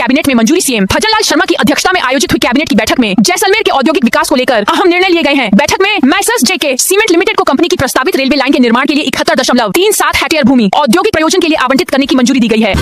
Cabinet में मंजूरी। CM Bhajanlal Sharma की अध्यक्षता में आयोजित हुई कैबिनेट की बैठक में जैसलमेर के औद्योगिक विकास को लेकर अहम निर्णय लिए गए हैं। बैठक में मैसर्स जेके सीमेंट लिमिटेड को कंपनी की प्रस्तावित रेलवे लाइन के निर्माण के लिए 71.37 हेक्टेयर भूमि औद्योगिक प्रयोजन के लिए आवंटित करने की मंजूरी दी गई है।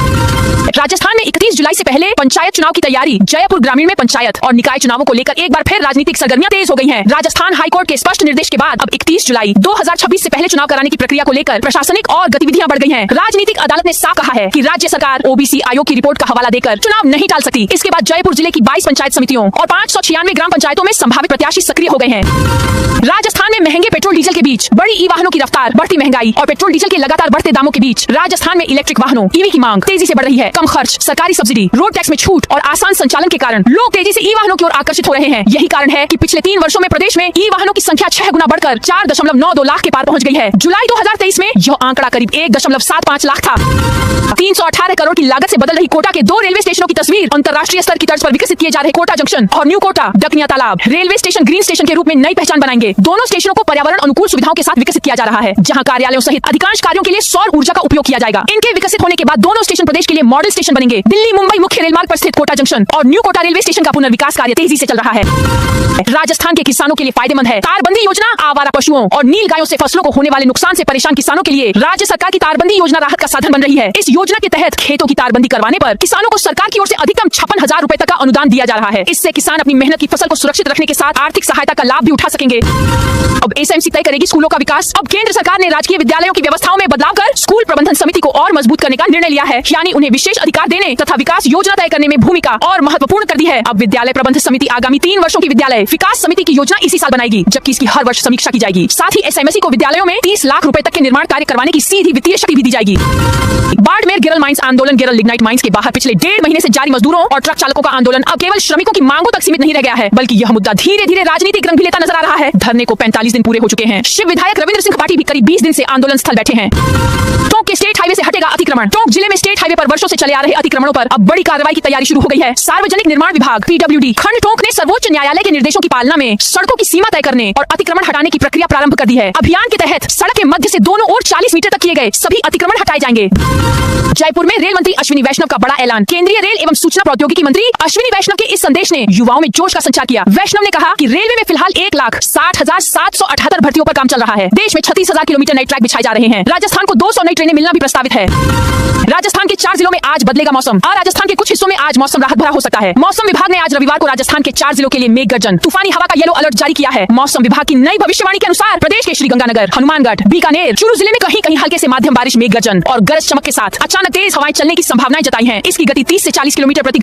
राजस्थान में 31 जुलाई से पहले पंचायत चुनाव की तैयारी। जयपुर ग्रामीण में पंचायत और निकाय चुनावों को लेकर एक बार फिर राजनीतिक सरगर्मियां तेज हो गई हैं। राजस्थान हाईकोर्ट के स्पष्ट निर्देश के बाद अब 31 जुलाई 2026 से पहले चुनाव कराने की प्रक्रिया को लेकर प्रशासनिक और गतिविधियां बढ़ गई हैं। राजनीतिक अदालत ने साफ कहा है कि राज्य सरकार ओबीसी आयोग की रिपोर्ट का हवाला देकर चुनाव नहीं टाल सकती। इसके बाद जयपुर जिले की 22 पंचायत समितियों और 596 ग्राम पंचायतों में संभावित प्रत्याशी सक्रिय हो गए हैं। राजस्थान में महंगे पेट्रोल डीजल के बीच बड़ी ई वाहनों की रफ्तार, बढ़ती महंगाई और पेट्रोल डीजल के लगातार बढ़ते दामों के बीच राजस्थान में इलेक्ट्रिक वाहनों ईवी की मांग तेजी से बढ़ रही है। कम खर्च, सरकारी सब्सिडी, रोड टैक्स में छूट और आसान संचालन के कारण लोग तेजी से ई वाहनों की ओर आकर्षित हो रहे हैं। यही कारण है कि पिछले 3 वर्षों में प्रदेश में ई वाहनों की संख्या 6 गुना बढ़कर 4.92 लाख के पार पहुंच गई है। जुलाई 2023 में यह आंकड़ा करीब 1.75 लाख था। 318 करोड़ की लागत से बदल रही कोटा के 2 रेलवे स्टेशनों की तस्वीर। अंतर्राष्ट्रीय स्तर की तर्ज पर विकसित किए जा रहे कोटा जंक्शन और न्यू कोटा डकनिया तालाब रेलवे स्टेशन ग्रीन स्टेशन के रूप में नई पहचान बनाएंगे। दोनों स्टेशनों को पर्यावरण अनुकूल सुविधाओं के साथ विकसित किया जा रहा है, जहां कार्यालयों सहित अधिकांश कार्यों के लिए सौर ऊर्जा का उपयोग किया जाएगा। इनके विकसित होने के बाद दोनों स्टेशन प्रदेश के लिए मॉडल स्टेशन बनेंगे। दिल्ली मुंबई मुख्य रेलमार्ग पर स्थित कोटा जंक्शन और न्यू कोटा रेलवे स्टेशन का पुनर्विकास कार्य तेजी से चल रहा है। राजस्थान के किसानों के लिए फायदेमंद है तारबंदी योजना। आवारा पशुओं और नील गायों से फसलों को होने वाले नुकसान से परेशान किसानों के लिए राज्य सरकार की तारबंदी योजना राहत का साधन बन रही है। इस योजना के तहत खेतों की तारबंदी करवाने पर किसानों को सरकार की ओर से अधिकतम 56,000 रुपए तक का अनुदान दिया जा रहा है। इससे किसान अपनी मेहनत की फसल को सुरक्षित रखने के साथ आर्थिक सहायता का लाभ भी उठा सकेंगे। अब एसएमसी तय करेगी स्कूलों का विकास। अब केंद्र सरकार ने राजकीय विद्यालयों की व्यवस्थाओं में बदलाव कर स्कूल प्रबंधन समिति को और मजबूत करने का निर्णय लिया है, यानी उन्हें विशेष अधिकार देने तथा विकास योजना तय करने में भूमिका और महत्वपूर्ण कर दी है। अब विद्यालय प्रबंधन समिति आगामी 3 वर्षों की विद्यालय विकास समिति की योजना इसी साल बनाएगी, जबकि इसकी हर वर्ष समीक्षा की जाएगी। साथ ही एसएमसी को विद्यालयों में 30 लाख रुपए तक के निर्माण कार्य करवाने की सीधी वित्तीय शक्ति भी दी जाएगी। बाड़मेर गिरल माइंस आंदोलन। गिरल लिग्नाइट माइंस के बाहर पिछले 1.5 महीने से जारी मजदूरों और ट्रक चालकों का आंदोलन अब केवल श्रमिकों की मांगों तक सीमित नहीं रह गया है, बल्कि यह मुद्दा धीरे धीरे राजनीतिक रंग भी लेता नजर आ रहा है। धरने को 45 दिन पूरे हो चुके हैं। शिव विधायक रविंद्र सिंह पाटिल भी करीब 20 दिन से आंदोलन स्थल बैठे हैं। टोंक के स्टेट हाईवे से हटेगा अतिक्रमण। टोंक जिले में स्टेट हाईवे पर वर्षों से चले आ रहे अतिक्रमणों पर अब बड़ी कार्रवाई की तैयारी शुरू हो गई है। सार्वजनिक निर्माण विभाग पीडब्ल्यूडी खंड टोंक ने सर्वोच्च न्यायालय के निर्देशों की पालना में सड़कों की सीमा तय करने और अतिक्रमण हटाने की प्रक्रिया प्रारंभ कर दी है। अभियान के तहत सड़क के मध्य से दोनों ओर 40 मीटर तक किए गए सभी अतिक्रमण हटाए जाएंगे। जयपुर में रेल मंत्री अश्विनी वैष्णव का बड़ा ऐलान। केंद्रीय रेल एवं सूचना प्रौद्योगिकी मंत्री अश्विनी वैष्णव के इस संदेश ने युवाओं में जोश का संचार किया। वैष्णव ने कहा कि रेलवे में फिलहाल 1,60,778 भर्तियों पर काम चल रहा है। देश में 36,000 किलोमीटर नए ट्रैक बिछाए जा रहे हैं। राजस्थान को 200 नई ट्रेनें मिलना भी प्रस्तावित है। राजस्थान के 4 जिलों में आज बदलेगा मौसम। राजस्थान के कुछ हिस्सों में आज मौसम राहत भरा हो सकता है। मौसम विभाग ने आज रविवार को राजस्थान के 4 जिलों के लिए मेघ गर्जन, तूफानी हवा का येलो अलर्ट जारी किया है। मौसम विभाग की नई भविष्यवाणी के अनुसार प्रदेश के श्रीगंगानगर, हनुमानगढ़, बीकानेर, चूरू जिले में कहीं-कहीं हल्के से माध्यम बारिश, मेघ गर्जन और गरज चमक के साथ अचानक तेज हवाएं चलने की संभावनाएं जताई हैं। इसकी गति 30 से 40 किलोमीटर प्रति